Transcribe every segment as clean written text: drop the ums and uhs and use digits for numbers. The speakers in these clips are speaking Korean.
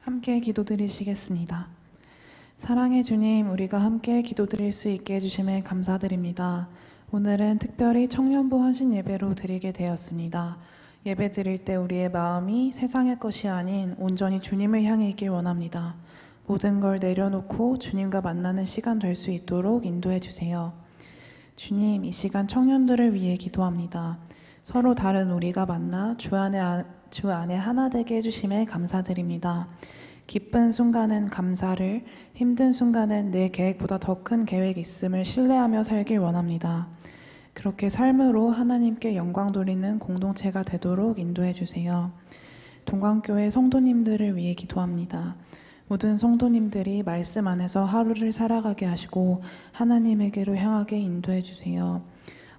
함께 기도드리시겠습니다. 사랑의 주님, 우리가 함께 기도드릴 수 있게 해주심에 감사드립니다. 오늘은 특별히 청년부 헌신 예배로 드리게 되었습니다. 예배 드릴 때 우리의 마음이 세상의 것이 아닌 온전히 주님을 향해 있길 원합니다. 모든 걸 내려놓고 주님과 만나는 시간 될 수 있도록 인도해 주세요. 주님, 이 시간 청년들을 위해 기도합니다. 서로 다른 우리가 만나 주 안에 하나 되게 해주심에 감사드립니다. 기쁜 순간은 감사를, 힘든 순간은 내 계획보다 더 큰 계획이 있음을 신뢰하며 살길 원합니다. 그렇게 삶으로 하나님께 영광 돌리는 공동체가 되도록 인도해 주세요. 동광교회 성도님들을 위해 기도합니다. 모든 성도님들이 말씀 안에서 하루를 살아가게 하시고 하나님에게로 향하게 인도해 주세요.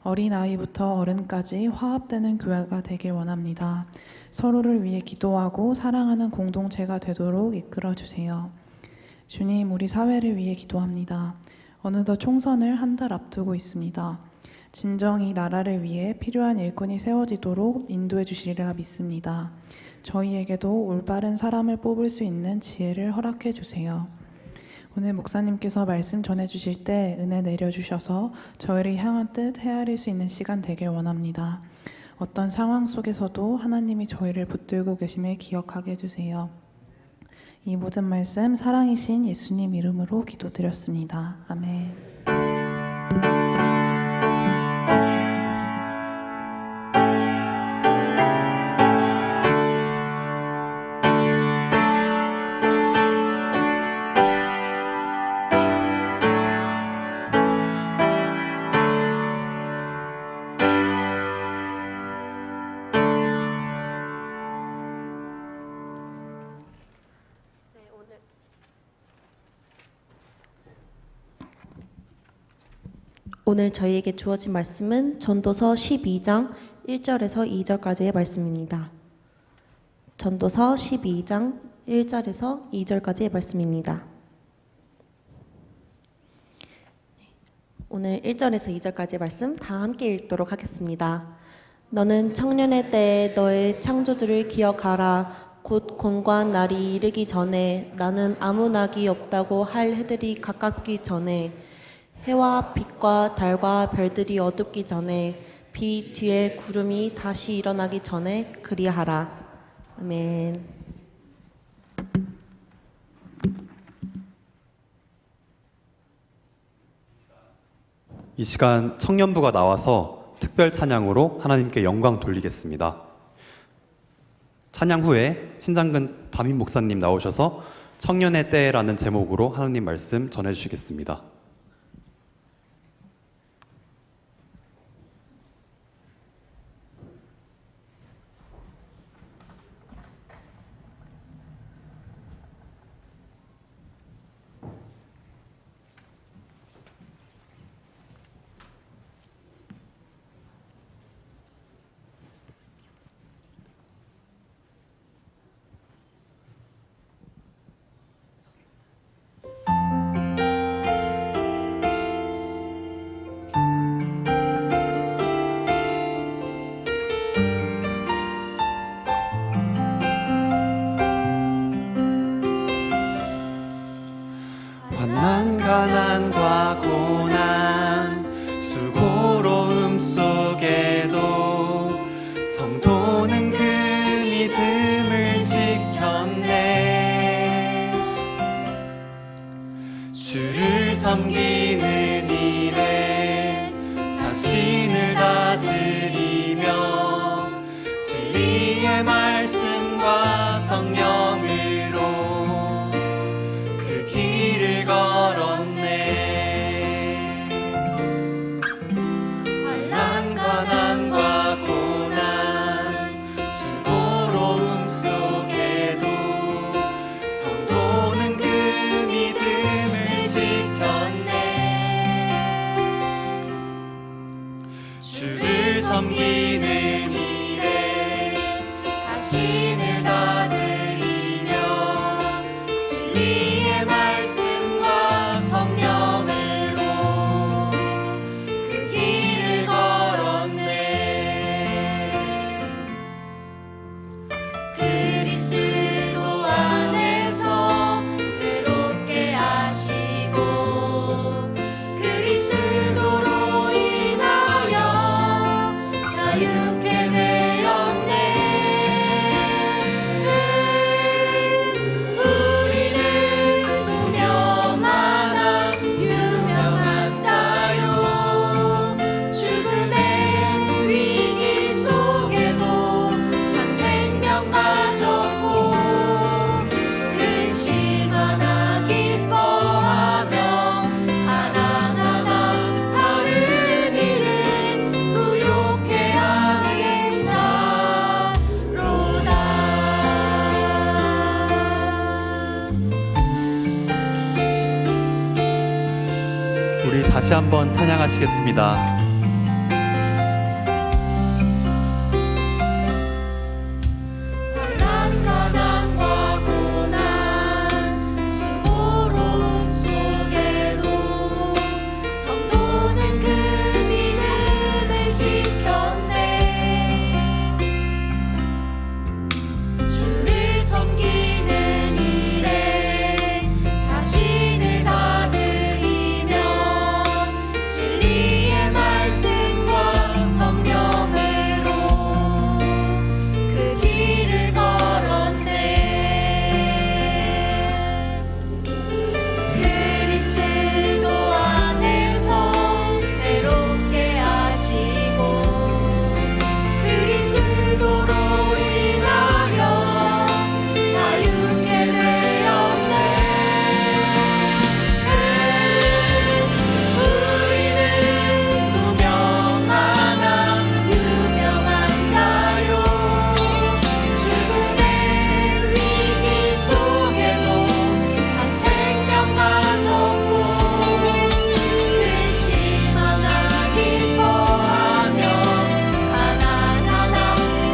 어린아이부터 어른까지 화합되는 교회가 되길 원합니다. 서로를 위해 기도하고 사랑하는 공동체가 되도록 이끌어 주세요. 주님, 우리 사회를 위해 기도합니다. 어느덧 총선을 한 달 앞두고 있습니다. 진정이 나라를 위해 필요한 일꾼이 세워지도록 인도해 주시리라 믿습니다. 저희에게도 올바른 사람을 뽑을 수 있는 지혜를 허락해 주세요. 오늘 목사님께서 말씀 전해주실 때 은혜 내려주셔서 저희를 향한 뜻 헤아릴 수 있는 시간 되길 원합니다. 어떤 상황 속에서도 하나님이 저희를 붙들고 계심을 기억하게 해주세요. 이 모든 말씀 사랑이신 예수님 이름으로 기도드렸습니다. 아멘. 오늘 저희에게 주어진 말씀은 전도서 12장 1절에서 2절까지의 말씀입니다. 전도서 12장 1절에서 2절까지의 말씀입니다. 오늘 1절에서 2절까지의 말씀 다 함께 읽도록 하겠습니다. 너는 청년의 때에 너의 창조주를 기억하라. 곧 곤고한 날이 이르기 전에 나는 아무 낙이 없다고 할 해들이 가깝기 전에 해와 빛과 달과 별들이 어둡기 전에 비 뒤에 구름이 다시 일어나기 전에 그리하라. 아멘. 이 시간 청년부가 나와서 특별 찬양으로 하나님께 영광 돌리겠습니다. 찬양 후에 신장근 담임 목사님 나오셔서 청년의 때라는 제목으로 하나님 말씀 전해주시겠습니다. 가난과 고난 수고로움 속에도 성도는 그 믿음을 지켰네. 주를 섬기는 일에 자신을 다 드리며 진리의 말씀과 성령으로 그 길을 걸었네. 환난과 난과 고난 수고로움 속에도 성도는 그 믿음을 지켰네. 주를 섬기는 일에 자신 다시 한번 찬양하시겠습니다. 환난과 난과 고난 수고로움 속에도 성도는 그 믿음을 지켰네. 주를 섬기는 일에 자신을 다 드리며 진리의 말씀과 성령으로 그 길을 걸었네. 그리스도 안에서 새롭게 하시고 그리스도로 인하여 자유케 되었네. 우리는 무명하나 유명한 자요. 죽음의 위기 속에도 참 생명 가졌고 근심 하나 기뻐하며 가난하나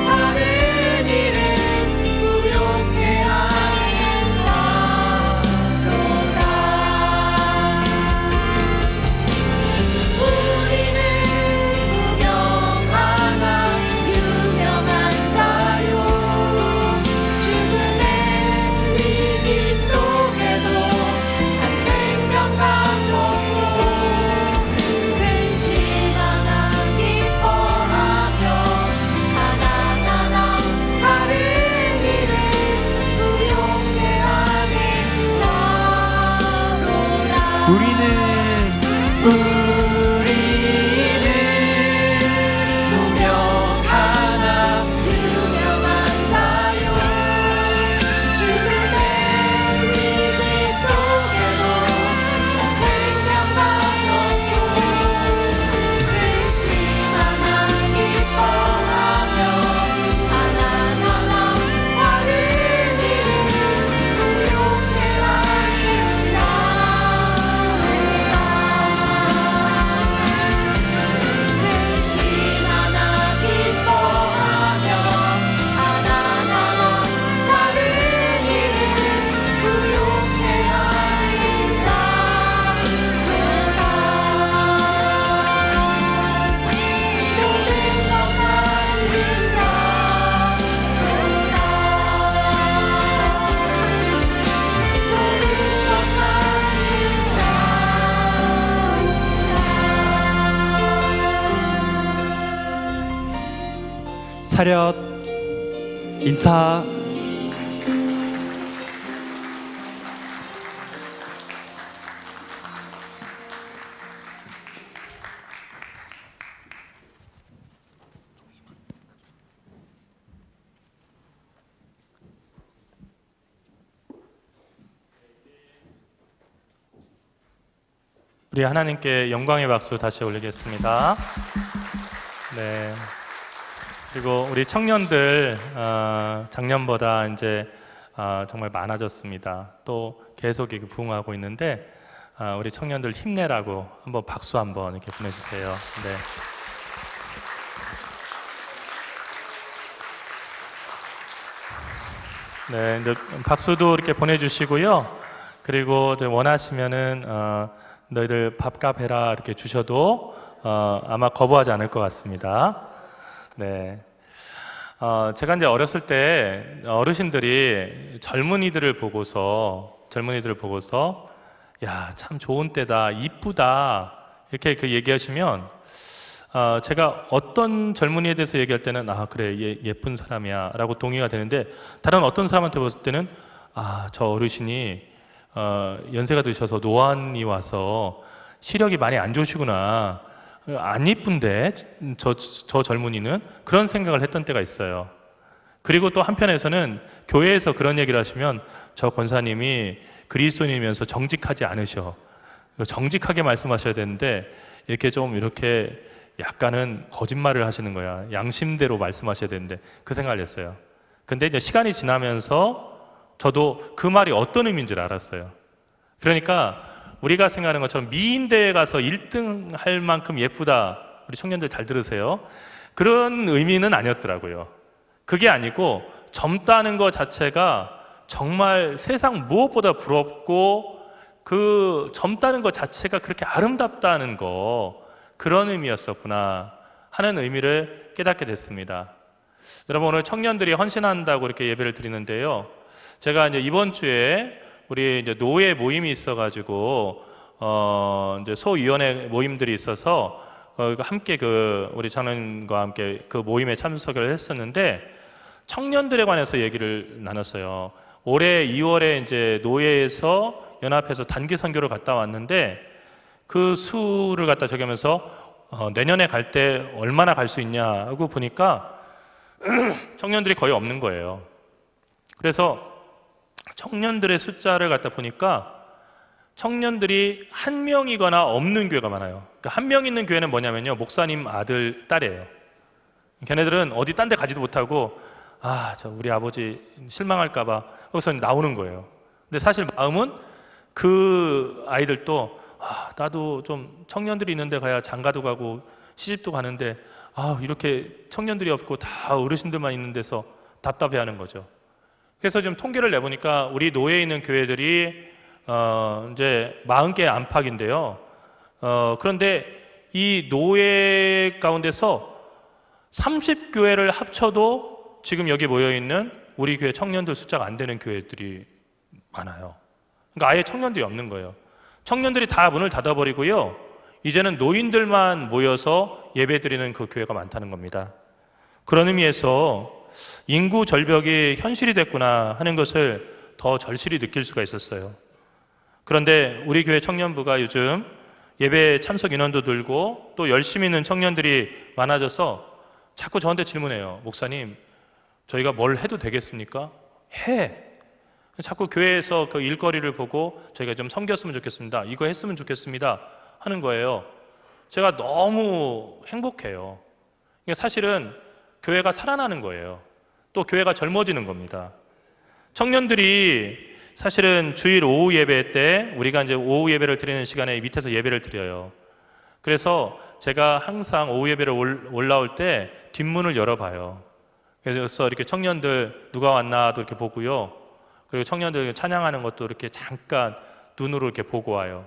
다른 일은 부욕해 하는 자로다. 우리는 무명하나 유명한 자요. 죽음의 위기 속에도 참 생명 가졌고 근심 하나 기뻐하며 가난하나 다른 일은 부욕해 하는 자로라. 우리는 무명하나 유명한 자요. 죽음의 위기 속에도 참 생명 가졌고 근심 하나 기뻐하며 가난하나 다른 일은 부욕해 하는 자로다. 근심 하나 기뻐하며 가난하나 다른 일은 부욕해 하는 자로다. 모든 것 가진 자로다. 모든 것 가진 자로다. 차렷 인사. 우리 하나님께 영광의 박수 다시 올리겠습니다. 네. 그리고 우리 청년들 작년보다 이제 정말 많아졌습니다. 또 계속 이렇게 부흥하고 있는데 우리 청년들 힘내라고 한번 박수 한번 이렇게 보내주세요. 네. 네, 이제 박수도 이렇게 보내주시고요. 그리고 이제 원하시면은 너희들 밥값 해라 이렇게 주셔도 아마 거부하지 않을 것 같습니다. 네. 제가 이제 어렸을 때 어르신들이 젊은이들을 보고서 야, 참 좋은 때다, 이쁘다 이렇게 그 얘기하시면 제가 어떤 젊은이에 대해서 얘기할 때는 아 그래 예쁜 사람이야 라고 동의가 되는데 다른 어떤 사람한테 봤을 때는 아 저 어르신이 연세가 드셔서 노안이 와서 시력이 많이 안 좋으시구나, 안 이쁜데 저 젊은이는, 그런 생각을 했던 때가 있어요. 그리고 또 한편에서는 교회에서 그런 얘기를 하시면 저 권사님이 그리스도인이면서 정직하지 않으셔, 정직하게 말씀하셔야 되는데 이렇게 좀 이렇게 약간은 거짓말을 하시는 거야, 양심대로 말씀하셔야 되는데, 그 생각을 했어요. 근데 이제 시간이 지나면서 저도 그 말이 어떤 의미인 줄 알았어요. 그러니까 우리가 생각하는 것처럼 미인대에 가서 1등 할 만큼 예쁘다. 우리 청년들 잘 들으세요. 그런 의미는 아니었더라고요. 그게 아니고 젊다는 것 자체가 정말 세상 무엇보다 부럽고 그 젊다는 것 자체가 그렇게 아름답다는 거, 그런 의미였었구나 하는 의미를 깨닫게 됐습니다. 여러분, 오늘 청년들이 헌신한다고 이렇게 예배를 드리는데요. 제가 이제 이번 주에 우리 이제 노예 모임이 있어가지고 이제 소위원회 모임들이 있어서 함께 우리 청년과 함께 그 모임에 참석을 했었는데 청년들에 관해서 얘기를 나눴어요. 올해 2월에 이제 노예에서 연합해서 단기 선교를 갔다 왔는데 그 수를 갖다 적으면서 내년에 갈 때 얼마나 갈 수 있냐고 보니까 청년들이 거의 없는 거예요. 그래서 청년들의 숫자를 갖다 보니까 청년들이 한 명이거나 없는 교회가 많아요. 그러니까 한 명 있는 교회는 뭐냐면요, 목사님 아들, 딸이에요. 걔네들은 어디 딴 데 가지도 못하고 우리 아버지 실망할까 봐 거기서 나오는 거예요. 근데 사실 마음은 그 아이들도 나도 좀 청년들이 있는 데 가야 장가도 가고 시집도 가는데 이렇게 청년들이 없고 다 어르신들만 있는 데서 답답해하는 거죠. 그래서 좀 통계를 내보니까 우리 노예에 있는 교회들이 이제 40개 안팎인데요. 그런데 이 노예 가운데서 30교회를 합쳐도 지금 여기 모여있는 우리 교회 청년들 숫자가 안 되는 교회들이 많아요. 그러니까 아예 청년들이 없는 거예요. 청년들이 다 문을 닫아버리고요, 이제는 노인들만 모여서 예배드리는 그 교회가 많다는 겁니다. 그런 의미에서 인구 절벽이 현실이 됐구나 하는 것을 더 절실히 느낄 수가 있었어요. 그런데 우리 교회 청년부가 요즘 예배 참석 인원도 늘고 또 열심히 있는 청년들이 많아져서 자꾸 저한테 질문해요. 목사님, 저희가 뭘 해도 되겠습니까? 해! 자꾸 교회에서 그 일거리를 보고 저희가 좀 섬겼으면 좋겠습니다, 이거 했으면 좋겠습니다 하는 거예요. 제가 너무 행복해요. 사실은 교회가 살아나는 거예요. 또 교회가 젊어지는 겁니다. 청년들이 사실은 주일 오후 예배 때 우리가 이제 오후 예배를 드리는 시간에 밑에서 예배를 드려요. 그래서 제가 항상 오후 예배를 올라올 때 뒷문을 열어봐요. 그래서 이렇게 청년들 누가 왔나도 이렇게 보고요. 그리고 청년들 찬양하는 것도 이렇게 잠깐 눈으로 이렇게 보고 와요.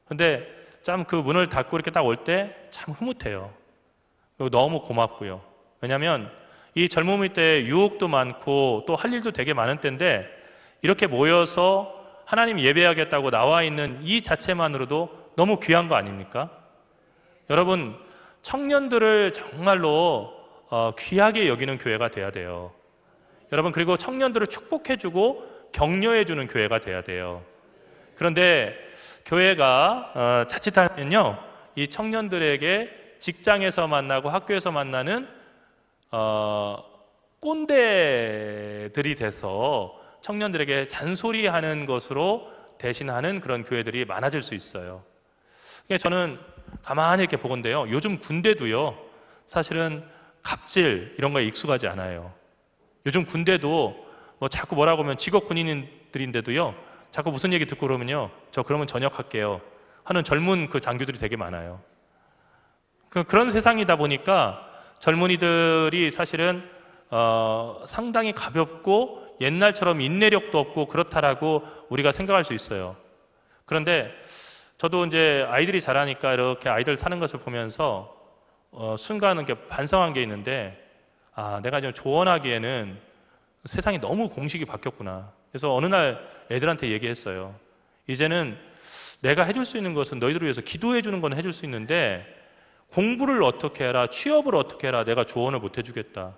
근데 참 그 문을 닫고 이렇게 딱 올 때 참 흐뭇해요. 그리고 너무 고맙고요. 왜냐하면 이 젊음이 때 유혹도 많고 또 할 일도 되게 많은 때인데 이렇게 모여서 하나님 예배하겠다고 나와 있는 이 자체만으로도 너무 귀한 거 아닙니까? 여러분, 청년들을 정말로 귀하게 여기는 교회가 돼야 돼요. 여러분, 그리고 청년들을 축복해주고 격려해주는 교회가 돼야 돼요. 그런데 교회가 자칫하면요, 이 청년들에게 직장에서 만나고 학교에서 만나는 꼰대들이 돼서 청년들에게 잔소리하는 것으로 대신하는 그런 교회들이 많아질 수 있어요. 그러니까 저는 가만히 이렇게 보건데요, 요즘 군대도요, 사실은 갑질 이런 거에 익숙하지 않아요. 요즘 군대도 뭐 자꾸 뭐라고 하면 직업 군인들인데도요, 자꾸 무슨 얘기 듣고 그러면요, 저 그러면 전역할게요 하는 젊은 그 장교들이 되게 많아요. 그런 세상이다 보니까 젊은이들이 사실은 상당히 가볍고 옛날처럼 인내력도 없고 그렇다라고 우리가 생각할 수 있어요. 그런데 저도 이제 아이들이 자라니까 이렇게 아이들 사는 것을 보면서 순간 이렇게 반성한 게 있는데, 내가 좀 조언하기에는 세상이 너무 공식이 바뀌었구나. 그래서 어느 날 애들한테 얘기했어요. 이제는 내가 해줄 수 있는 것은 너희들을 위해서 기도해 주는 건 해줄 수 있는데 공부를 어떻게 해라, 취업을 어떻게 해라, 내가 조언을 못 해주겠다.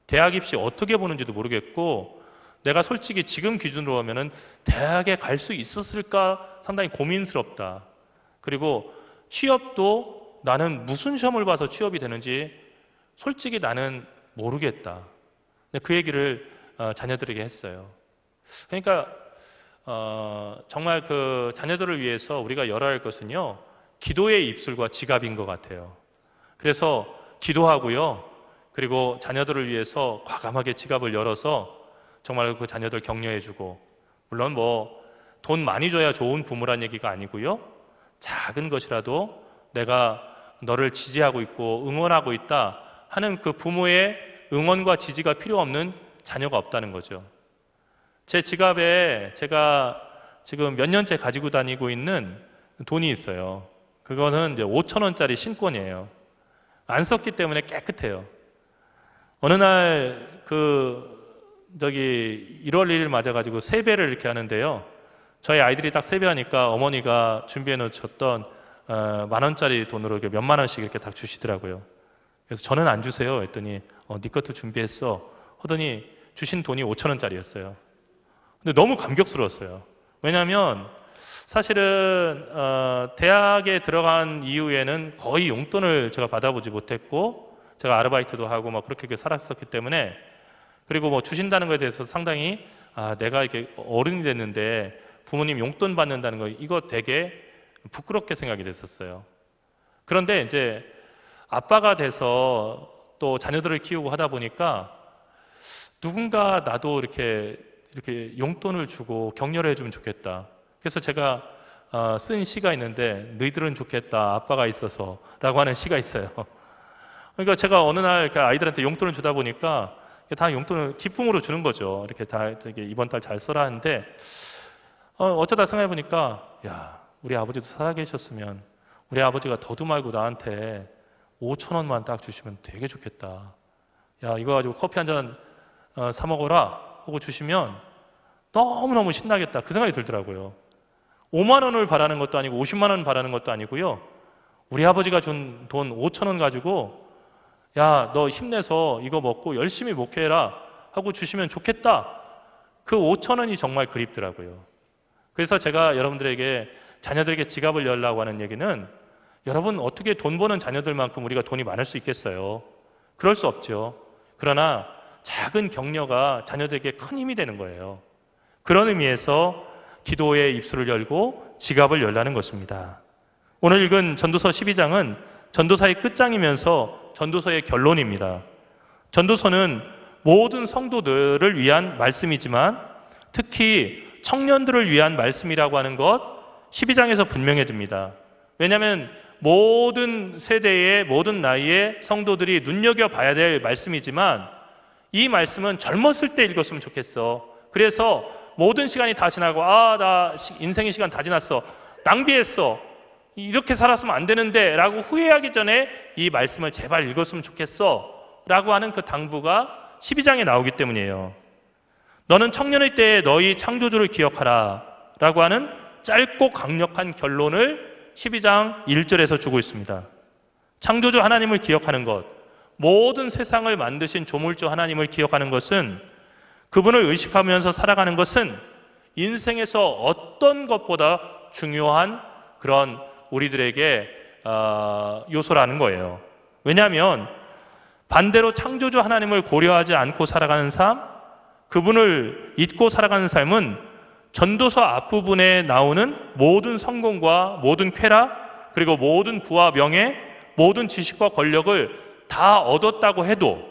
대학 입시 어떻게 보는지도 모르겠고, 내가 솔직히 지금 기준으로 하면은 대학에 갈 수 있었을까 상당히 고민스럽다. 그리고 취업도 나는 무슨 시험을 봐서 취업이 되는지 솔직히 나는 모르겠다. 그 얘기를 자녀들에게 했어요. 그러니까 정말 그 자녀들을 위해서 우리가 열어야 할 것은요, 기도의 입술과 지갑인 것 같아요. 그래서 기도하고요, 그리고 자녀들을 위해서 과감하게 지갑을 열어서 정말 그 자녀들 격려해주고, 물론 뭐 돈 많이 줘야 좋은 부모란 얘기가 아니고요. 작은 것이라도 내가 너를 지지하고 있고 응원하고 있다 하는 그 부모의 응원과 지지가 필요 없는 자녀가 없다는 거죠. 제 지갑에 제가 지금 몇 년째 가지고 다니고 있는 돈이 있어요. 그거는 이제 5,000원짜리 신권이에요. 안 썼기 때문에 깨끗해요. 어느 날 1월 1일 맞아가지고 세배를 이렇게 하는데요. 저희 아이들이 딱 세배하니까 어머니가 준비해 놓으셨던 10,000원짜리 돈으로 이렇게 몇만 원씩 이렇게 딱 주시더라고요. 그래서 저는 안 주세요 했더니 네 것도 준비했어 하더니 주신 돈이 5,000원짜리였어요. 근데 너무 감격스러웠어요. 왜냐하면 사실은 대학에 들어간 이후에는 거의 용돈을 제가 받아보지 못했고 제가 아르바이트도 하고 막 그렇게 살았었기 때문에, 그리고 뭐 주신다는 것에 대해서 상당히 내가 이렇게 어른이 됐는데 부모님 용돈 받는다는 거 이거 되게 부끄럽게 생각이 됐었어요. 그런데 이제 아빠가 돼서 또 자녀들을 키우고 하다 보니까 누군가 나도 이렇게 용돈을 주고 격려를 해주면 좋겠다. 그래서 제가 쓴 시가 있는데 너희들은 좋겠다 아빠가 있어서 라고 하는 시가 있어요. 그러니까 제가 어느 날 이렇게 아이들한테 용돈을 주다 보니까 다 용돈을 기쁨으로 주는 거죠. 이렇게 다 이번 달 잘 써라 하는데 어쩌다 생각해 보니까 야, 우리 아버지도 살아계셨으면 우리 아버지가 더도 말고 나한테 5,000원만 딱 주시면 되게 좋겠다. 야, 이거 가지고 커피 한 잔 사 먹어라 하고 주시면 너무너무 신나겠다. 그 생각이 들더라고요. 5만 원을 바라는 것도 아니고 50만 원 바라는 것도 아니고요. 우리 아버지가 준 돈 5,000원 가지고 야, 너 힘내서 이거 먹고 열심히 목회해라 하고 주시면 좋겠다. 그 5,000원이 정말 그립더라고요. 그래서 제가 여러분들에게 자녀들에게 지갑을 열라고 하는 얘기는, 여러분 어떻게 돈 버는 자녀들만큼 우리가 돈이 많을 수 있겠어요? 그럴 수 없죠. 그러나 작은 격려가 자녀들에게 큰 힘이 되는 거예요. 그런 의미에서 기도의 입술을 열고 지갑을 열라는 것입니다. 오늘 읽은 전도서 12장은 전도서의 끝장이면서 전도서의 결론입니다. 전도서는 모든 성도들을 위한 말씀이지만 특히 청년들을 위한 말씀이라고 하는 것 12장에서 분명해집니다. 왜냐하면 모든 세대의 모든 나이의 성도들이 눈여겨봐야 될 말씀이지만 이 말씀은 젊었을 때 읽었으면 좋겠어. 그래서 모든 시간이 다 지나고 나 인생의 시간 다 지났어. 낭비했어. 이렇게 살았으면 안 되는데 라고 후회하기 전에 이 말씀을 제발 읽었으면 좋겠어 라고 하는 그 당부가 12장에 나오기 때문이에요. 너는 청년의 때에 너희 창조주를 기억하라 라고 하는 짧고 강력한 결론을 12장 1절에서 주고 있습니다. 창조주 하나님을 기억하는 것, 모든 세상을 만드신 조물주 하나님을 기억하는 것은, 그분을 의식하면서 살아가는 것은 인생에서 어떤 것보다 중요한 그런 우리들에게 요소라는 거예요. 왜냐하면 반대로 창조주 하나님을 고려하지 않고 살아가는 삶, 그분을 잊고 살아가는 삶은 전도서 앞부분에 나오는 모든 성공과 모든 쾌락, 그리고 모든 부와 명예, 모든 지식과 권력을 다 얻었다고 해도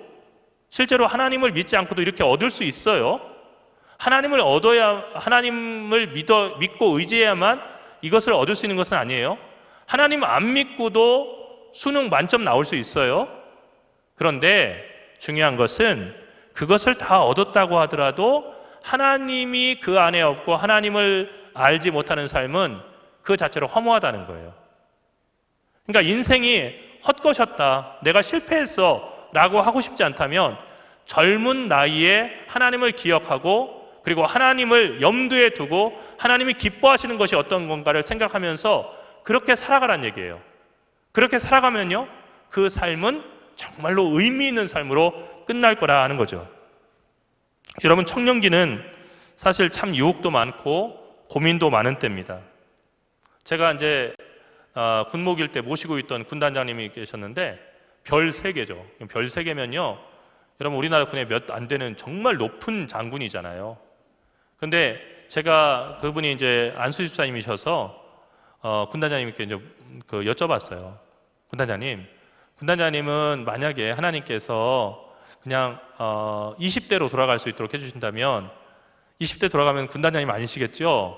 실제로 하나님을 믿지 않고도 이렇게 얻을 수 있어요. 하나님을 믿고 의지해야만 이것을 얻을 수 있는 것은 아니에요. 하나님 안 믿고도 수능 만점 나올 수 있어요. 그런데 중요한 것은 그것을 다 얻었다고 하더라도 하나님이 그 안에 없고 하나님을 알지 못하는 삶은 그 자체로 허무하다는 거예요. 그러니까 인생이 헛것이었다, 내가 실패했어 라고 하고 싶지 않다면 젊은 나이에 하나님을 기억하고 그리고 하나님을 염두에 두고 하나님이 기뻐하시는 것이 어떤 건가를 생각하면서 그렇게 살아가란 얘기예요. 그렇게 살아가면요, 그 삶은 정말로 의미 있는 삶으로 끝날 거라 하는 거죠. 여러분, 청년기는 사실 참 유혹도 많고 고민도 많은 때입니다. 제가 이제 군목일 때 모시고 있던 군단장님이 계셨는데 별 3개죠. 별 3개면요, 여러분 우리나라 군에 몇 안 되는 정말 높은 장군이잖아요. 근데 제가 그분이 이제 안수 집사님이셔서 군단장님께 이제 여쭤봤어요. 군단장님은 만약에 하나님께서 그냥 20대로 돌아갈 수 있도록 해주신다면 20대 돌아가면 군단장님 아니시겠죠?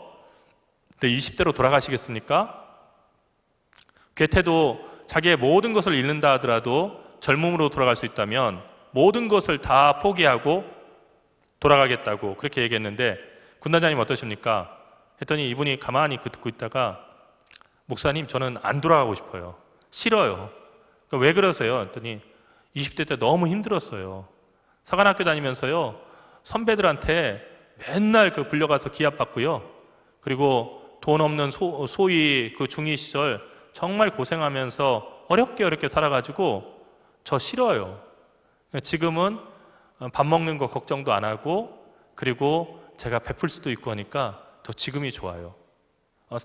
근데 20대로 돌아가시겠습니까? 괴테도 자기의 모든 것을 잃는다 하더라도 젊음으로 돌아갈 수 있다면 모든 것을 다 포기하고 돌아가겠다고 그렇게 얘기했는데 군단장님 어떠십니까? 했더니 이분이 가만히 듣고 있다가 목사님 저는 안 돌아가고 싶어요. 싫어요. 그러니까 왜 그러세요? 했더니 20대 때 너무 힘들었어요. 사관학교 다니면서요 선배들한테 맨날 불려가서 기합받고요. 그리고 돈 없는 소위 그 중이 시절 정말 고생하면서 어렵게 살아가지고 저 싫어요. 지금은 밥 먹는 거 걱정도 안 하고 그리고 제가 베풀 수도 있고 하니까 더 지금이 좋아요.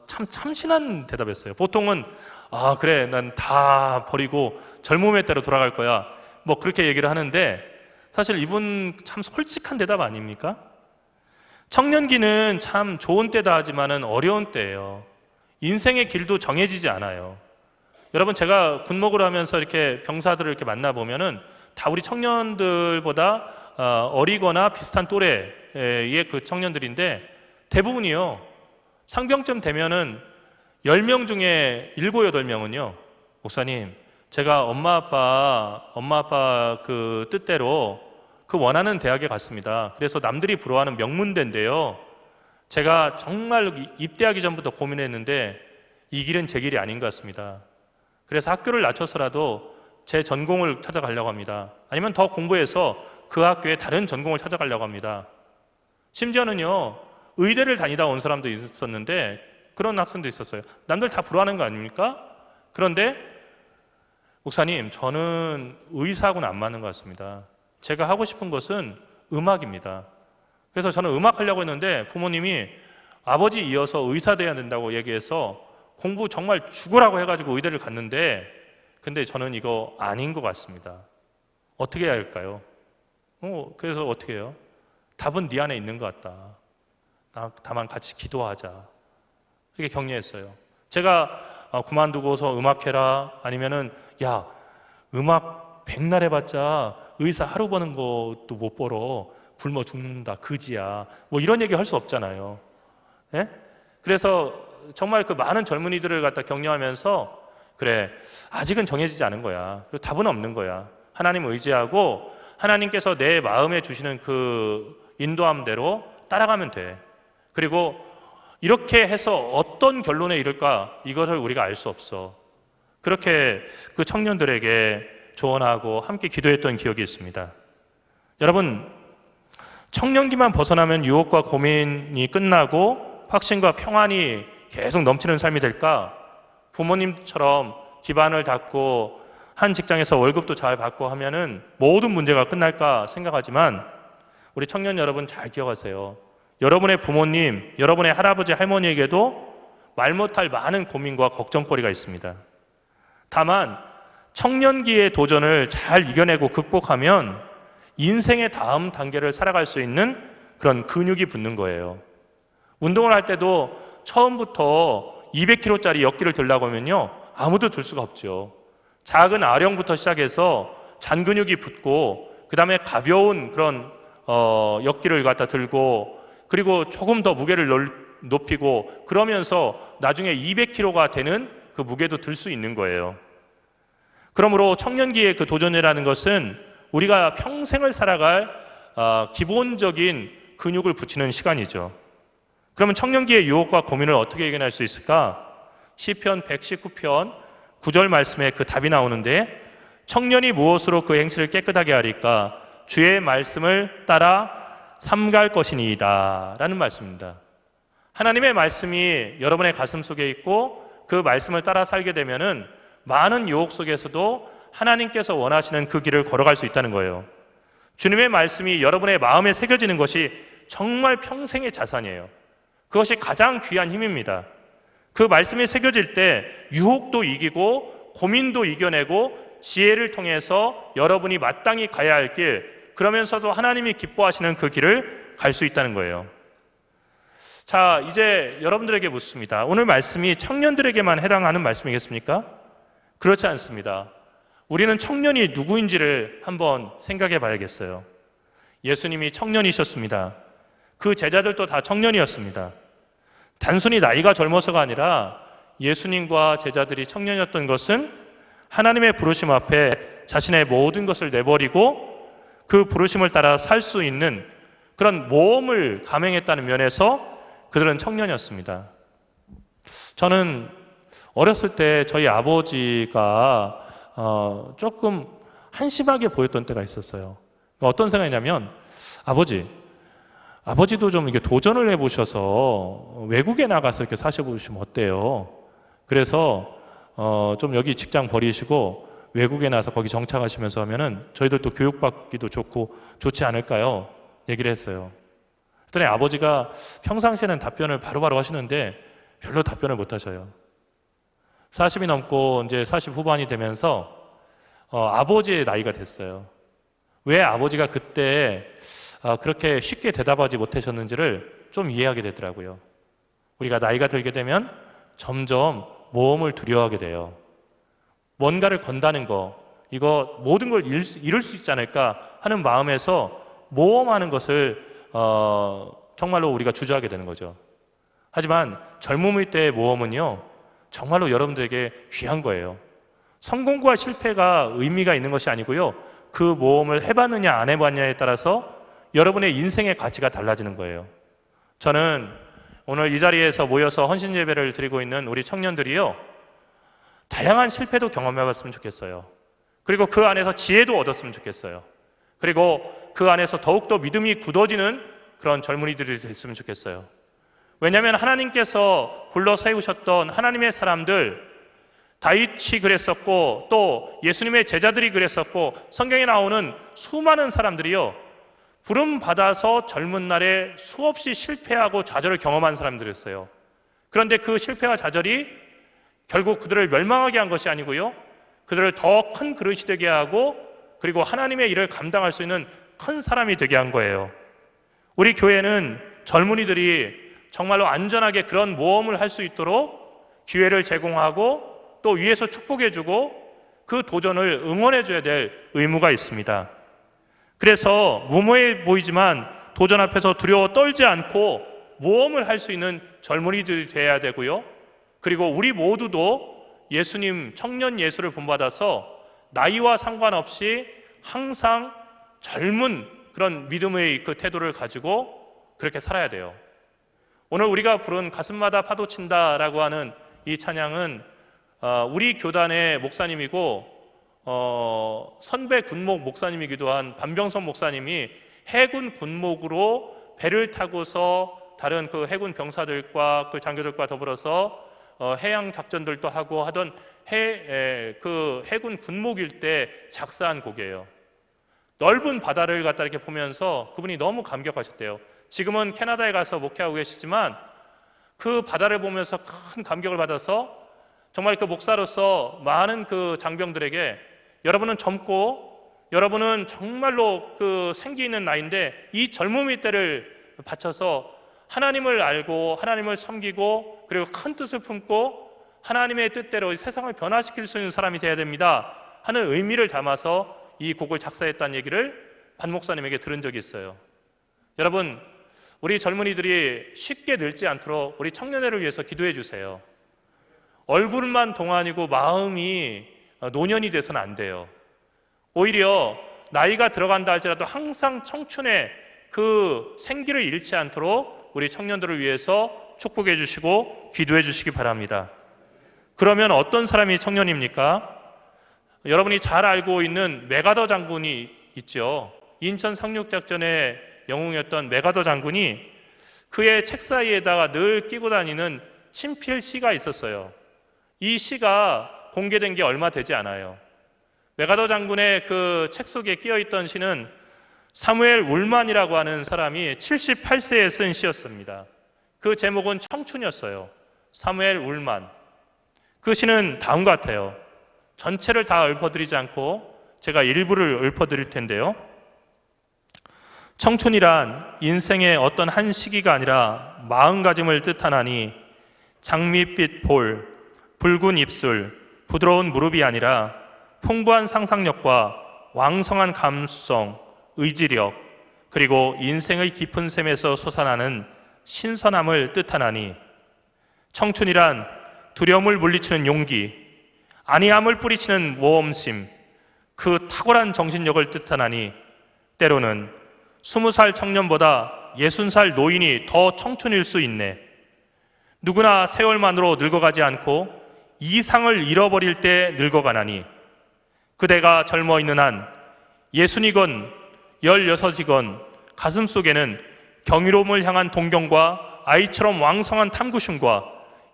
참 참신한 대답이었어요. 보통은 그래 난 다 버리고 젊음의 때로 돌아갈 거야 뭐 그렇게 얘기를 하는데 사실 이분 참 솔직한 대답 아닙니까? 청년기는 참 좋은 때다 하지만은 어려운 때예요. 인생의 길도 정해지지 않아요. 여러분 제가 군목을 하면서 이렇게 병사들을 이렇게 만나보면은 다 우리 청년들보다 어리거나 비슷한 또래의 그 청년들인데 대부분이요 상병쯤 되면은 10명 중에 7, 8명은요 목사님 제가 엄마 아빠 그 뜻대로 그 원하는 대학에 갔습니다. 그래서 남들이 부러워하는 명문대인데요 제가 정말 입대하기 전부터 고민했는데 이 길은 제 길이 아닌 것 같습니다. 그래서 학교를 낮춰서라도 제 전공을 찾아가려고 합니다. 아니면 더 공부해서 그 학교에 다른 전공을 찾아가려고 합니다. 심지어는요 의대를 다니다 온 사람도 있었는데 그런 학생도 있었어요. 남들 다 부러워하는 거 아닙니까? 그런데 목사님 저는 의사하고는 안 맞는 것 같습니다. 제가 하고 싶은 것은 음악입니다. 그래서 저는 음악 하려고 했는데 부모님이 아버지 이어서 의사 돼야 된다고 얘기해서 공부 정말 죽으라고 해가지고 의대를 갔는데 근데 저는 이거 아닌 것 같습니다. 어떻게 해야 할까요? 그래서 어떻게 해요? 답은 네 안에 있는 것 같다. 다만 같이 기도하자. 이렇게 격려했어요. 제가 그만두고서 음악해라 아니면은 야 음악 백날 해봤자 의사 하루 버는 것도 못 벌어 굶어 죽는다 그지야 뭐 이런 얘기 할 수 없잖아요. 예? 그래서 정말 그 많은 젊은이들을 갖다 격려하면서 그래 아직은 정해지지 않은 거야. 그리고 답은 없는 거야. 하나님 의지하고 하나님께서 내 마음에 주시는 그 인도함대로 따라가면 돼. 그리고 이렇게 해서 어떤 결론에 이를까 이것을 우리가 알 수 없어. 그렇게 그 청년들에게 조언하고 함께 기도했던 기억이 있습니다. 여러분 청년기만 벗어나면 유혹과 고민이 끝나고 확신과 평안이 계속 넘치는 삶이 될까? 부모님처럼 기반을 닦고 한 직장에서 월급도 잘 받고 하면은 모든 문제가 끝날까 생각하지만 우리 청년 여러분 잘 기억하세요. 여러분의 부모님, 여러분의 할아버지, 할머니에게도 말 못할 많은 고민과 걱정거리가 있습니다. 다만 청년기의 도전을 잘 이겨내고 극복하면 인생의 다음 단계를 살아갈 수 있는 그런 근육이 붙는 거예요. 운동을 할 때도 처음부터 200kg짜리 역기를 들려고 하면요 아무도 들 수가 없죠. 작은 아령부터 시작해서 잔근육이 붙고 그 다음에 가벼운 그런 역기를 갖다 들고 그리고 조금 더 무게를 높이고 그러면서 나중에 200kg가 되는 그 무게도 들 수 있는 거예요. 그러므로 청년기의 그 도전이라는 것은 우리가 평생을 살아갈 기본적인 근육을 붙이는 시간이죠. 그러면 청년기의 유혹과 고민을 어떻게 이겨낼 수 있을까? 시편 119편 9절 말씀에 그 답이 나오는데 청년이 무엇으로 그 행실을 깨끗하게 하리까? 주의 말씀을 따라 삼갈 것이니이다 라는 말씀입니다. 하나님의 말씀이 여러분의 가슴 속에 있고 그 말씀을 따라 살게 되면은 많은 유혹 속에서도 하나님께서 원하시는 그 길을 걸어갈 수 있다는 거예요. 주님의 말씀이 여러분의 마음에 새겨지는 것이 정말 평생의 자산이에요. 그것이 가장 귀한 힘입니다. 그 말씀이 새겨질 때 유혹도 이기고 고민도 이겨내고 지혜를 통해서 여러분이 마땅히 가야 할 길, 그러면서도 하나님이 기뻐하시는 그 길을 갈 수 있다는 거예요. 자, 이제 여러분들에게 묻습니다. 오늘 말씀이 청년들에게만 해당하는 말씀이겠습니까? 그렇지 않습니다. 우리는 청년이 누구인지를 한번 생각해 봐야겠어요. 예수님이 청년이셨습니다. 그 제자들도 다 청년이었습니다. 단순히 나이가 젊어서가 아니라 예수님과 제자들이 청년이었던 것은 하나님의 부르심 앞에 자신의 모든 것을 내버리고 그 부르심을 따라 살 수 있는 그런 모험을 감행했다는 면에서 그들은 청년이었습니다. 저는 어렸을 때 저희 아버지가 조금 한심하게 보였던 때가 있었어요. 어떤 생각이냐면 아버지도 좀 이렇게 도전을 해보셔서 외국에 나가서 이렇게 사셔보시면 어때요? 그래서 좀 여기 직장 버리시고 외국에 나서 거기 정착하시면서 하면은 저희들도 교육받기도 좋고 좋지 않을까요? 얘기를 했어요. 그랬더니 아버지가 평상시에는 답변을 바로바로 하시는데 별로 답변을 못 하셔요. 40이 넘고 이제 40 후반이 되면서 아버지의 나이가 됐어요. 왜 아버지가 그때 그렇게 쉽게 대답하지 못하셨는지를 좀 이해하게 되더라고요. 우리가 나이가 들게 되면 점점 모험을 두려워하게 돼요. 뭔가를 건다는 거, 이거 모든 걸 이룰 수 있지 않을까 하는 마음에서 모험하는 것을 정말로 우리가 주저하게 되는 거죠. 하지만 젊음의 때의 모험은요, 정말로 여러분들에게 귀한 거예요. 성공과 실패가 의미가 있는 것이 아니고요, 그 모험을 해봤느냐 안 해봤느냐에 따라서 여러분의 인생의 가치가 달라지는 거예요. 저는 오늘 이 자리에서 모여서 헌신 예배를 드리고 있는 우리 청년들이요, 다양한 실패도 경험해봤으면 좋겠어요. 그리고 그 안에서 지혜도 얻었으면 좋겠어요. 그리고 그 안에서 더욱더 믿음이 굳어지는 그런 젊은이들이 됐으면 좋겠어요. 왜냐하면 하나님께서 불러 세우셨던 하나님의 사람들, 다윗이 그랬었고 또 예수님의 제자들이 그랬었고 성경에 나오는 수많은 사람들이요, 부름 받아서 젊은 날에 수없이 실패하고 좌절을 경험한 사람들이었어요. 그런데 그 실패와 좌절이 결국 그들을 멸망하게 한 것이 아니고요, 그들을 더 큰 그릇이 되게 하고 그리고 하나님의 일을 감당할 수 있는 큰 사람이 되게 한 거예요. 우리 교회는 젊은이들이 정말로 안전하게 그런 모험을 할 수 있도록 기회를 제공하고 또 위에서 축복해주고 그 도전을 응원해줘야 될 의무가 있습니다. 그래서 무모해 보이지만 도전 앞에서 두려워 떨지 않고 모험을 할 수 있는 젊은이들이 돼야 되고요, 그리고 우리 모두도 예수님 청년 예수를 본받아서 나이와 상관없이 항상 젊은 그런 믿음의 그 태도를 가지고 그렇게 살아야 돼요. 오늘 우리가 부른 가슴마다 파도 친다라고 하는 이 찬양은 우리 교단의 목사님이고 선배 군목 목사님이기도 한 반병선 목사님이 해군 군목으로 배를 타고서 다른 그 해군 병사들과 그 장교들과 더불어서 해양 작전들도 하고 하던 그 해군 군목일 때 작사한 곡이에요. 넓은 바다를 갖다 이렇게 보면서 그분이 너무 감격하셨대요. 지금은 캐나다에 가서 목회하고 계시지만 그 바다를 보면서 큰 감격을 받아서 정말 그 목사로서 많은 그 장병들에게, 여러분은 젊고 여러분은 정말로 그 생기 있는 나이인데 이 젊음의 때를 바쳐서 하나님을 알고 하나님을 섬기고 그리고 큰 뜻을 품고 하나님의 뜻대로 세상을 변화시킬 수 있는 사람이 되어야 됩니다 하는 의미를 담아서 이 곡을 작사했다는 얘기를 반 목사님에게 들은 적이 있어요. 여러분, 우리 젊은이들이 쉽게 늙지 않도록 우리 청년회를 위해서 기도해 주세요. 얼굴만 동안이고 마음이 노년이 돼서는 안 돼요. 오히려 나이가 들어간다 할지라도 항상 청춘의 그 생기를 잃지 않도록 우리 청년들을 위해서 축복해 주시고 기도해 주시기 바랍니다. 그러면 어떤 사람이 청년입니까? 여러분이 잘 알고 있는 메가더 장군이 있죠. 인천 상륙작전의 영웅이었던 메가더 장군이 그의 책 사이에다가 늘 끼고 다니는 친필 시가 있었어요. 이 시가 공개된 게 얼마 되지 않아요. 메가더 장군의 그 책 속에 끼어있던 시는 사무엘 울만이라고 하는 사람이 78세에 쓴 시였습니다. 그 제목은 청춘이었어요. 사무엘 울만. 그 시는 다음과 같아요. 전체를 다 읊어드리지 않고 제가 일부를 읊어드릴 텐데요. 청춘이란 인생의 어떤 한 시기가 아니라 마음가짐을 뜻하나니 장밋빛 볼, 붉은 입술, 부드러운 무릎이 아니라 풍부한 상상력과 왕성한 감수성, 의지력, 그리고 인생의 깊은 샘에서 솟아나는 신선함을 뜻하나니 청춘이란 두려움을 물리치는 용기, 안이함을 뿌리치는 모험심, 그 탁월한 정신력을 뜻하나니 때로는 20살 청년보다 60살 노인이 더 청춘일 수 있네. 누구나 세월만으로 늙어가지 않고 이상을 잃어버릴 때 늙어가나니 그대가 젊어 있는 한 60이건 16이건 가슴 속에는 경이로움을 향한 동경과 아이처럼 왕성한 탐구심과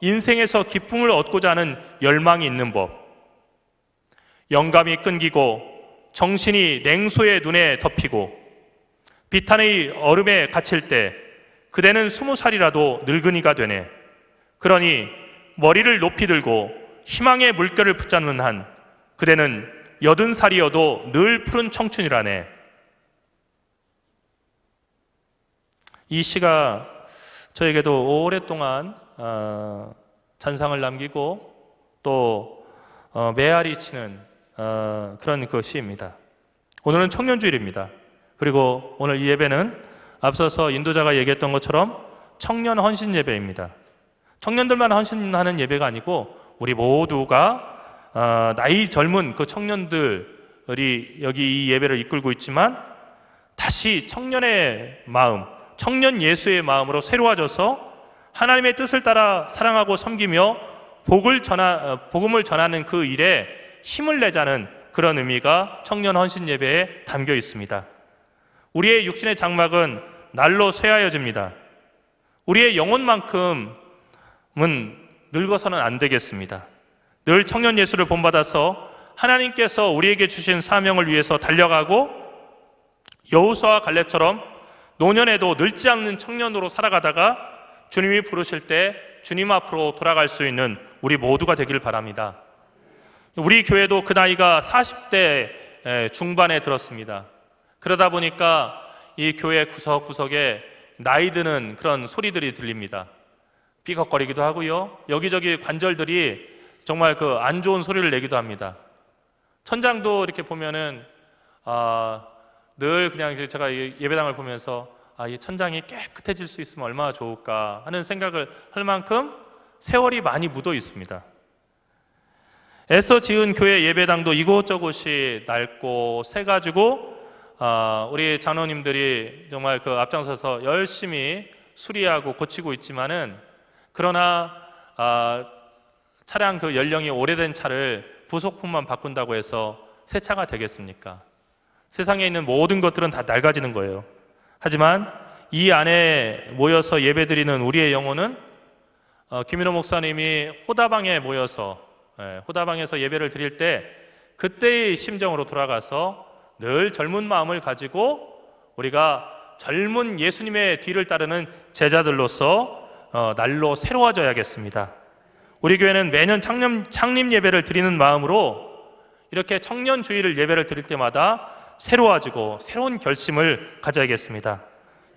인생에서 기쁨을 얻고자 하는 열망이 있는 법. 영감이 끊기고 정신이 냉소의 눈에 덮이고 비탄의 얼음에 갇힐 때 그대는 20살이라도 늙은이가 되네. 그러니 머리를 높이 들고 희망의 물결을 붙잡는 한 그대는 80살이어도 늘 푸른 청춘이라네. 이 시가 저에게도 오랫동안 잔상을 남기고 또 메아리 치는 그런 그 시입니다. 오늘은 청년주일입니다. 그리고 오늘 이 예배는 앞서서 인도자가 얘기했던 것처럼 청년 헌신 예배입니다. 청년들만 헌신하는 예배가 아니고 우리 모두가 나이 젊은 그 청년들이 여기 이 예배를 이끌고 있지만 다시 청년의 마음, 청년 예수의 마음으로 새로워져서 하나님의 뜻을 따라 사랑하고 섬기며 복음을 전하는 그 일에 힘을 내자는 그런 의미가 청년 헌신 예배에 담겨 있습니다. 우리의 육신의 장막은 날로 쇠하여집니다. 우리의 영혼만큼은 늙어서는 안 되겠습니다. 늘 청년 예수를 본받아서 하나님께서 우리에게 주신 사명을 위해서 달려가고 여호수아와 갈렙처럼 노년에도 늙지 않는 청년으로 살아가다가 주님이 부르실 때 주님 앞으로 돌아갈 수 있는 우리 모두가 되길 바랍니다. 우리 교회도 그 나이가 40대 중반에 들었습니다. 그러다 보니까 이 교회 구석구석에 나이 드는 그런 소리들이 들립니다. 삐걱거리기도 하고요. 여기저기 관절들이 정말 그 안 좋은 소리를 내기도 합니다. 천장도 이렇게 보면은 늘 그냥 제가 예배당을 보면서 이 천장이 깨끗해질 수 있으면 얼마나 좋을까 하는 생각을 할 만큼 세월이 많이 묻어 있습니다. 애써 지은 교회 예배당도 이곳저곳이 낡고 새가지고 우리 장로님들이 정말 그 앞장서서 열심히 수리하고 고치고 있지만은 그러나 차량 그 연령이 오래된 차를 부속품만 바꾼다고 해서 새 차가 되겠습니까? 세상에 있는 모든 것들은 다 낡아지는 거예요. 하지만 이 안에 모여서 예배드리는 우리의 영혼은 김인호 목사님이 호다방에 모여서 호다방에서 예배를 드릴 때 그때의 심정으로 돌아가서 늘 젊은 마음을 가지고 우리가 젊은 예수님의 뒤를 따르는 제자들로서 날로 새로워져야겠습니다. 우리 교회는 매년 창립 예배를 드리는 마음으로 이렇게 청년주일 예배를 드릴 때마다 새로워지고 새로운 결심을 가져야겠습니다.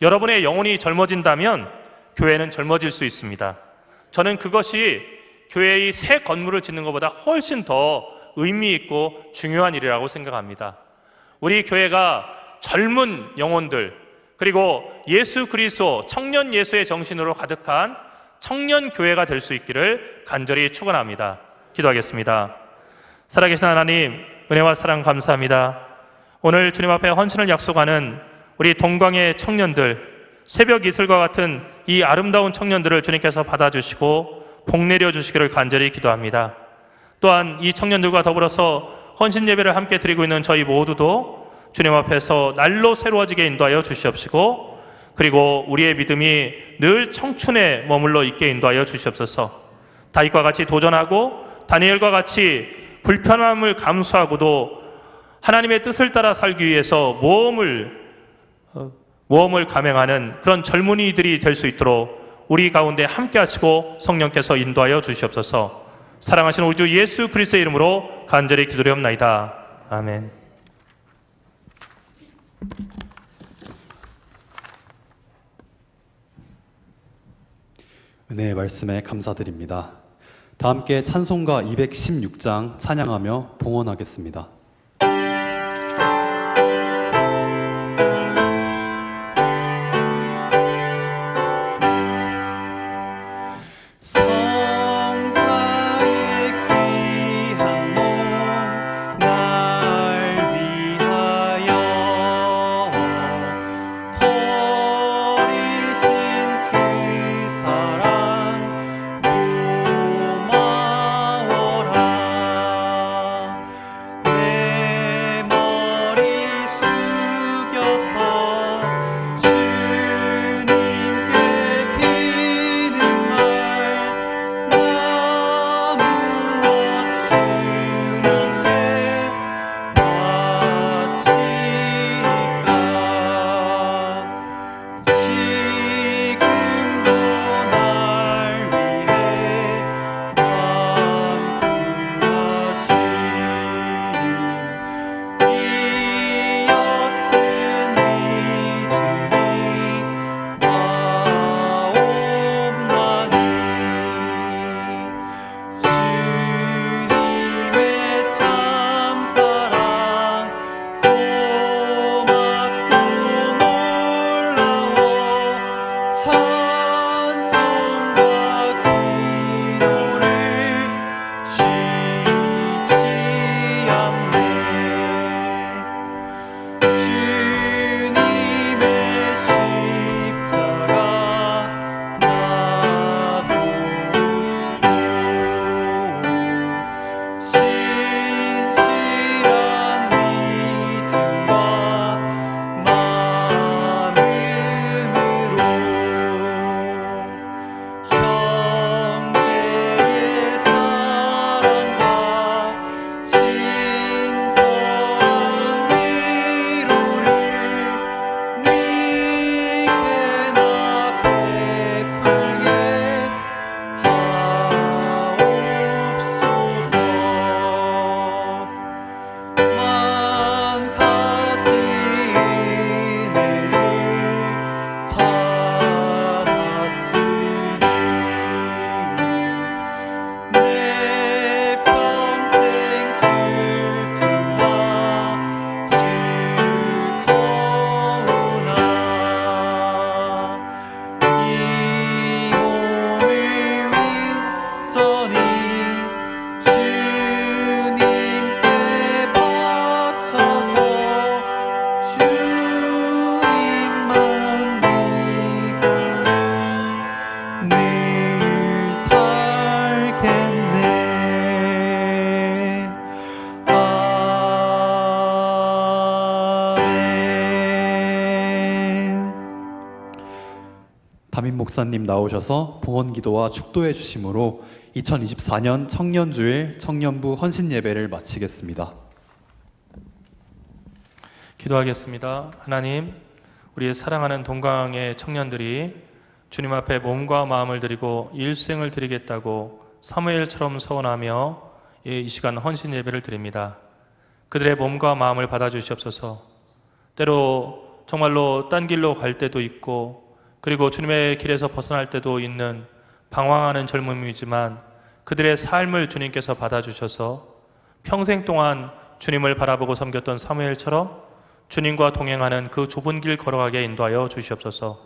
여러분의 영혼이 젊어진다면 교회는 젊어질 수 있습니다. 저는 그것이 교회의 새 건물을 짓는 것보다 훨씬 더 의미 있고 중요한 일이라고 생각합니다. 우리 교회가 젊은 영혼들 그리고 예수 그리스도 청년 예수의 정신으로 가득한 청년 교회가 될 수 있기를 간절히 축원합니다. 기도하겠습니다. 살아계신 하나님, 은혜와 사랑 감사합니다. 오늘 주님 앞에 헌신을 약속하는 우리 동광의 청년들, 새벽 이슬과 같은 이 아름다운 청년들을 주님께서 받아주시고 복내려 주시기를 간절히 기도합니다. 또한 이 청년들과 더불어서 헌신 예배를 함께 드리고 있는 저희 모두도 주님 앞에서 날로 새로워지게 인도하여 주시옵시고 그리고 우리의 믿음이 늘 청춘에 머물러 있게 인도하여 주시옵소서. 다윗과 같이 도전하고 다니엘과 같이 불편함을 감수하고도 하나님의 뜻을 따라 살기 위해서 모험을 감행하는 그런 젊은이들이 될 수 있도록 우리 가운데 함께 하시고 성령께서 인도하여 주시옵소서. 사랑하시는 우리 주 예수 그리스도의 이름으로 간절히 기도드리옵나이다. 아멘. 은혜의 말씀에 감사드립니다. 다 함께 찬송가 216장 찬양하며 봉헌하겠습니다. 서 목사님 나오셔서 봉헌 기도와 축도해 주심으로 2024년 청년주일 청년부 헌신 예배를 마치겠습니다. 기도하겠습니다. 하나님, 우리의 사랑하는 동강의 청년들이 주님 앞에 몸과 마음을 드리고 일생을 드리겠다고 사무엘처럼 서원하며 이 시간 헌신 예배를 드립니다. 그들의 몸과 마음을 받아주시옵소서. 때로 정말로 딴 길로 갈 때도 있고, 그리고 주님의 길에서 벗어날 때도 있는 방황하는 젊음이지만 그들의 삶을 주님께서 받아주셔서 평생 동안 주님을 바라보고 섬겼던 사무엘처럼 주님과 동행하는 그 좁은 길 걸어가게 인도하여 주시옵소서.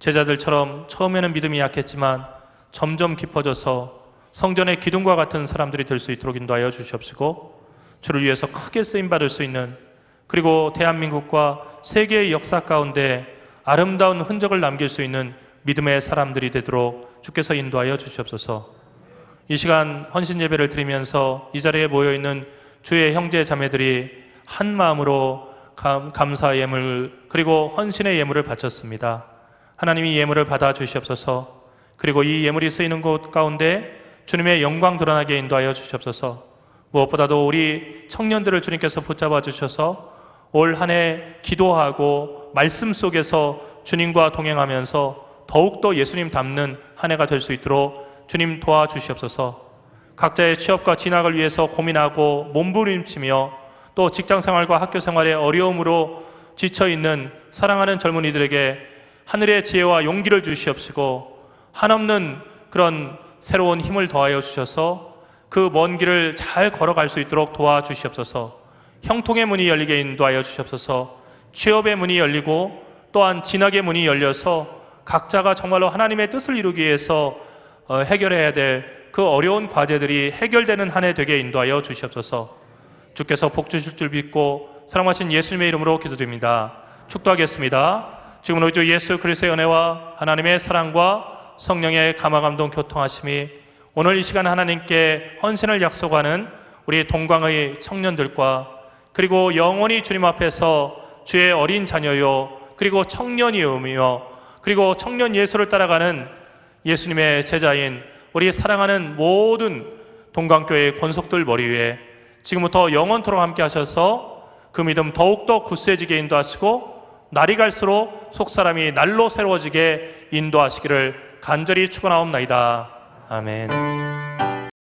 제자들처럼 처음에는 믿음이 약했지만 점점 깊어져서 성전의 기둥과 같은 사람들이 될 수 있도록 인도하여 주시옵시고, 주를 위해서 크게 쓰임받을 수 있는, 그리고 대한민국과 세계의 역사 가운데 아름다운 흔적을 남길 수 있는 믿음의 사람들이 되도록 주께서 인도하여 주시옵소서. 이 시간 헌신 예배를 드리면서 이 자리에 모여있는 주의 형제 자매들이 한 마음으로 감사 예물 그리고 헌신의 예물을 바쳤습니다. 하나님이 예물을 받아 주시옵소서. 그리고 이 예물이 쓰이는 곳 가운데 주님의 영광 드러나게 인도하여 주시옵소서. 무엇보다도 우리 청년들을 주님께서 붙잡아 주셔서 올 한 해 기도하고 말씀 속에서 주님과 동행하면서 더욱더 예수님 닮는 한 해가 될 수 있도록 주님 도와주시옵소서. 각자의 취업과 진학을 위해서 고민하고 몸부림치며 또 직장생활과 학교생활의 어려움으로 지쳐있는 사랑하는 젊은이들에게 하늘의 지혜와 용기를 주시옵시고, 한없는 그런 새로운 힘을 더하여 주셔서 그 먼 길을 잘 걸어갈 수 있도록 도와주시옵소서. 형통의 문이 열리게 인도하여 주시옵소서. 취업의 문이 열리고 또한 진학의 문이 열려서 각자가 정말로 하나님의 뜻을 이루기 위해서 해결해야 될 그 어려운 과제들이 해결되는 한 해 되게 인도하여 주시옵소서. 주께서 복 주실 줄 믿고 사랑하신 예수님의 이름으로 기도드립니다. 축도하겠습니다. 지금 우리 주 예수 그리스도의 은혜와 하나님의 사랑과 성령의 감화감동 교통하심이 오늘 이 시간 하나님께 헌신을 약속하는 우리 동광의 청년들과, 그리고 영원히 주님 앞에서 주의 어린 자녀요 그리고 청년이오며 그리고 청년 예수를 따라가는 예수님의 제자인 우리 사랑하는 모든 동광교회의 권속들 머리 위에 지금부터 영원토록 함께 하셔서 그 믿음 더욱더 굳세지게 인도하시고 날이 갈수록 속사람이 날로 새로워지게 인도하시기를 간절히 축원하옵나이다. 아멘.